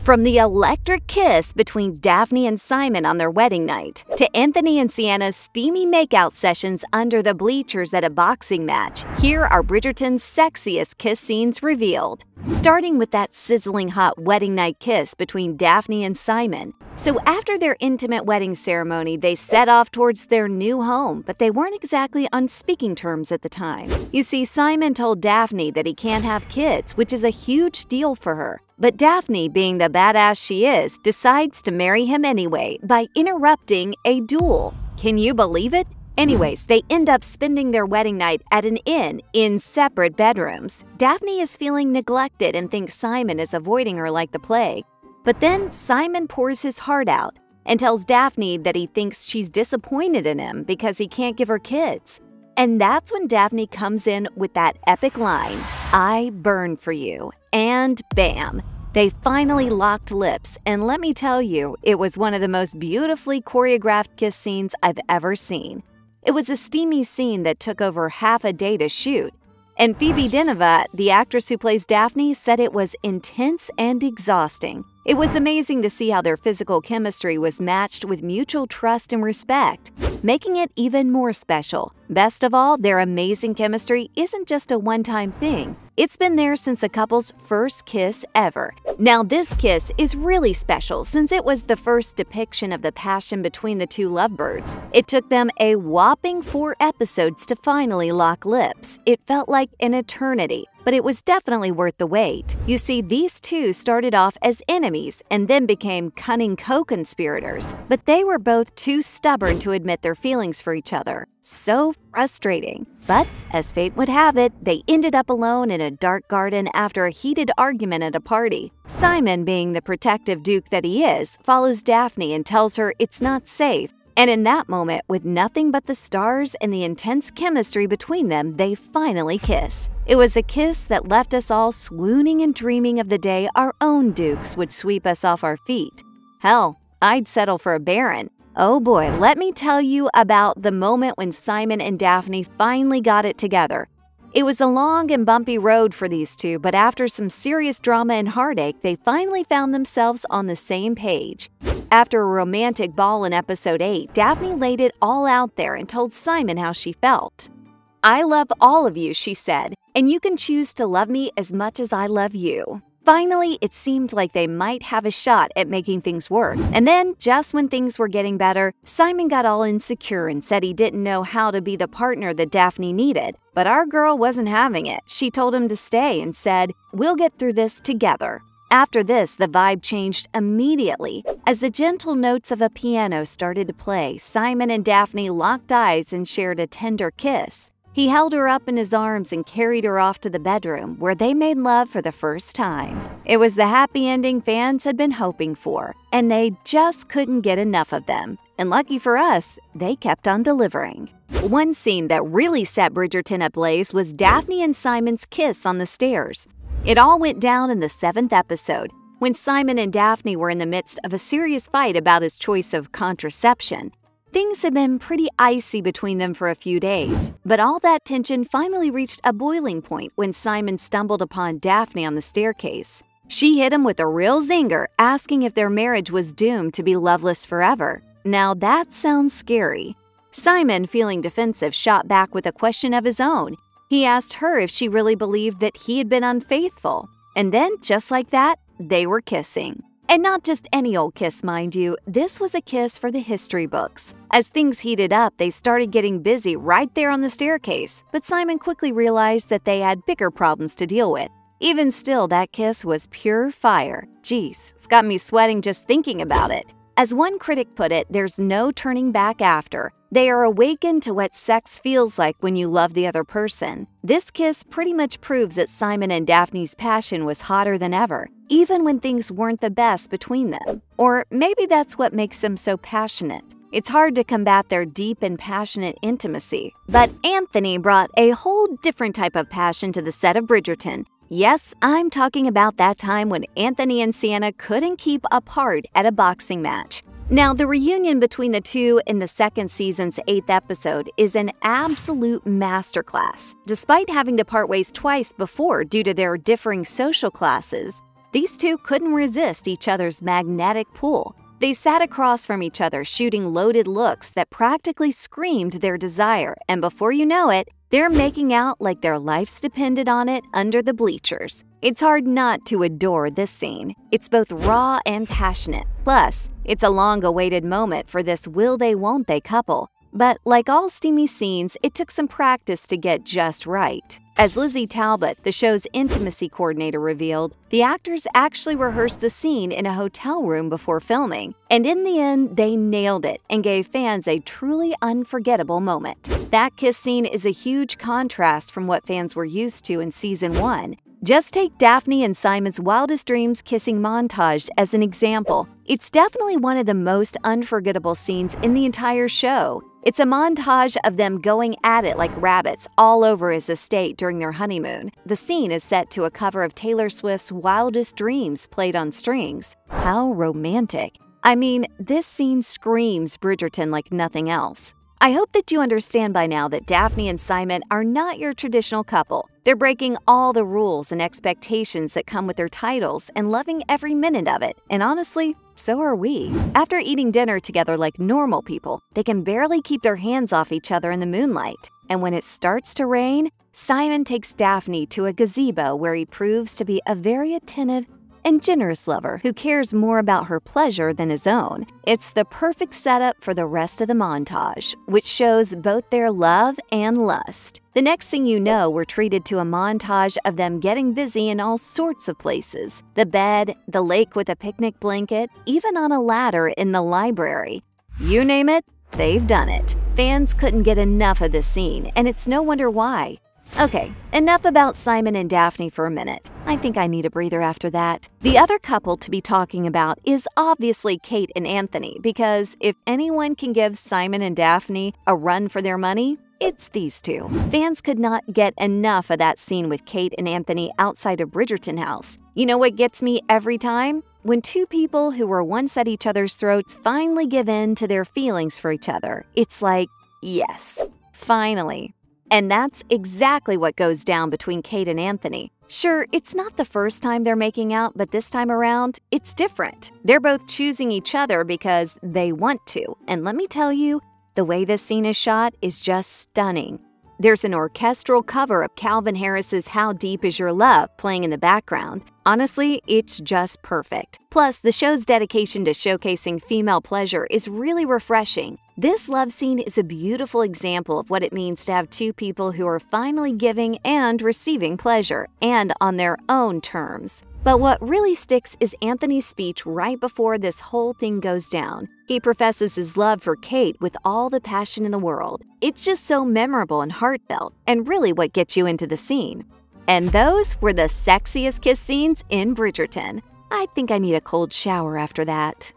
From the electric kiss between Daphne and Simon on their wedding night, to Anthony and Sienna's steamy makeout sessions under the bleachers at a boxing match, here are Bridgerton's sexiest kiss scenes revealed. Starting with that sizzling hot wedding night kiss between Daphne and Simon. So after their intimate wedding ceremony, they set off towards their new home, but they weren't exactly on speaking terms at the time. You see, Simon told Daphne that he can't have kids, which is a huge deal for her. But Daphne, being the badass she is, decides to marry him anyway by interrupting a duel. Can you believe it? Anyways, they end up spending their wedding night at an inn in separate bedrooms. Daphne is feeling neglected and thinks Simon is avoiding her like the plague. But then Simon pours his heart out and tells Daphne that he thinks she's disappointed in him because he can't give her kids. And that's when Daphne comes in with that epic line, "I burn for you." And bam! They finally locked lips, and let me tell you, it was one of the most beautifully choreographed kiss scenes I've ever seen. It was a steamy scene that took over half a day to shoot. And Phoebe Dinova, the actress who plays Daphne, said it was intense and exhausting. It was amazing to see how their physical chemistry was matched with mutual trust and respect, making it even more special. Best of all, their amazing chemistry isn't just a one-time thing. It's been there since a couple's first kiss ever. Now, this kiss is really special since it was the first depiction of the passion between the two lovebirds. It took them a whopping 4 episodes to finally lock lips. It felt like an eternity, but it was definitely worth the wait. You see, these two started off as enemies and then became cunning co-conspirators, but they were both too stubborn to admit their feelings for each other. So frustrating. But as fate would have it, they ended up alone in a dark garden after a heated argument at a party. Simon, being the protective duke that he is, follows Daphne and tells her it's not safe. And in that moment, with nothing but the stars and the intense chemistry between them, they finally kiss. It was a kiss that left us all swooning and dreaming of the day our own dukes would sweep us off our feet. Hell, I'd settle for a baron. Oh boy, let me tell you about the moment when Simon and Daphne finally got it together. It was a long and bumpy road for these two, but after some serious drama and heartache, they finally found themselves on the same page. After a romantic ball in episode 8, Daphne laid it all out there and told Simon how she felt. "I love all of you," she said, "and you can choose to love me as much as I love you." Finally, it seemed like they might have a shot at making things work. And then, just when things were getting better, Simon got all insecure and said he didn't know how to be the partner that Daphne needed. But our girl wasn't having it. She told him to stay and said, "We'll get through this together." After this, the vibe changed immediately. As the gentle notes of a piano started to play, Simon and Daphne locked eyes and shared a tender kiss. He held her up in his arms and carried her off to the bedroom, where they made love for the first time. It was the happy ending fans had been hoping for, and they just couldn't get enough of them. And lucky for us, they kept on delivering. One scene that really set Bridgerton ablaze was Daphne and Simon's kiss on the stairs. It all went down in the 7th episode, when Simon and Daphne were in the midst of a serious fight about his choice of contraception. Things had been pretty icy between them for a few days, but all that tension finally reached a boiling point when Simon stumbled upon Daphne on the staircase. She hit him with a real zinger, asking if their marriage was doomed to be loveless forever. Now that sounds scary. Simon, feeling defensive, shot back with a question of his own. He asked her if she really believed that he had been unfaithful. And then, just like that, they were kissing. And not just any old kiss, mind you, this was a kiss for the history books. As things heated up, they started getting busy right there on the staircase, but Simon quickly realized that they had bigger problems to deal with. Even still, that kiss was pure fire. Jeez, it's got me sweating just thinking about it. As one critic put it, there's no turning back after. They are awakened to what sex feels like when you love the other person. This kiss pretty much proves that Simon and Daphne's passion was hotter than ever, even when things weren't the best between them. Or maybe that's what makes them so passionate. It's hard to combat their deep and passionate intimacy. But Anthony brought a whole different type of passion to the set of Bridgerton. Yes, I'm talking about that time when Anthony and Sienna couldn't keep apart at a boxing match. Now, the reunion between the two in the 2nd season's 8th episode is an absolute masterclass. Despite having to part ways twice before due to their differing social classes, These two couldn't resist each other's magnetic pull. They sat across from each other shooting loaded looks that practically screamed their desire, and before you know it, they're making out like their lives depended on it under the bleachers. It's hard not to adore this scene. It's both raw and passionate. Plus, it's a long-awaited moment for this will-they-won't-they couple. But like all steamy scenes, it took some practice to get just right. As Lizzie Talbot, the show's intimacy coordinator, revealed, the actors actually rehearsed the scene in a hotel room before filming, and in the end, they nailed it and gave fans a truly unforgettable moment. That kiss scene is a huge contrast from what fans were used to in Season 1. Just take Daphne and Simon's wildest dreams kissing montage as an example. It's definitely one of the most unforgettable scenes in the entire show. It's a montage of them going at it like rabbits all over his estate during their honeymoon. The scene is set to a cover of Taylor Swift's Wildest Dreams played on strings. How romantic. I mean, this scene screams Bridgerton like nothing else. I hope that you understand by now that Daphne and Simon are not your traditional couple. They're breaking all the rules and expectations that come with their titles and loving every minute of it. And honestly, so are we. After eating dinner together like normal people, they can barely keep their hands off each other in the moonlight. And when it starts to rain, Simon takes Daphne to a gazebo where he proves to be a very attentive and generous lover who cares more about her pleasure than his own. It's the perfect setup for the rest of the montage, which shows both their love and lust. The next thing you know, we're treated to a montage of them getting busy in all sorts of places. The bed, the lake with a picnic blanket, even on a ladder in the library. You name it, they've done it. Fans couldn't get enough of this scene, and it's no wonder why. Okay, enough about Simon and Daphne for a minute. I think I need a breather after that. The other couple to be talking about is obviously Kate and Anthony, because if anyone can give Simon and Daphne a run for their money, it's these two. Fans could not get enough of that scene with Kate and Anthony outside of Bridgerton house. You know what gets me every time? When two people who were once at each other's throats finally give in to their feelings for each other. It's like, yes, finally. And that's exactly what goes down between Kate and Anthony. Sure, it's not the first time they're making out, but this time around, it's different. They're both choosing each other because they want to. And let me tell you, the way this scene is shot is just stunning. There's an orchestral cover of Calvin Harris's How Deep Is Your Love playing in the background. Honestly, it's just perfect. Plus, the show's dedication to showcasing female pleasure is really refreshing. This love scene is a beautiful example of what it means to have two people who are finally giving and receiving pleasure, and on their own terms. But what really sticks is Anthony's speech right before this whole thing goes down. He professes his love for Kate with all the passion in the world. It's just so memorable and heartfelt, and really what gets you into the scene. And those were the sexiest kiss scenes in Bridgerton. I think I need a cold shower after that.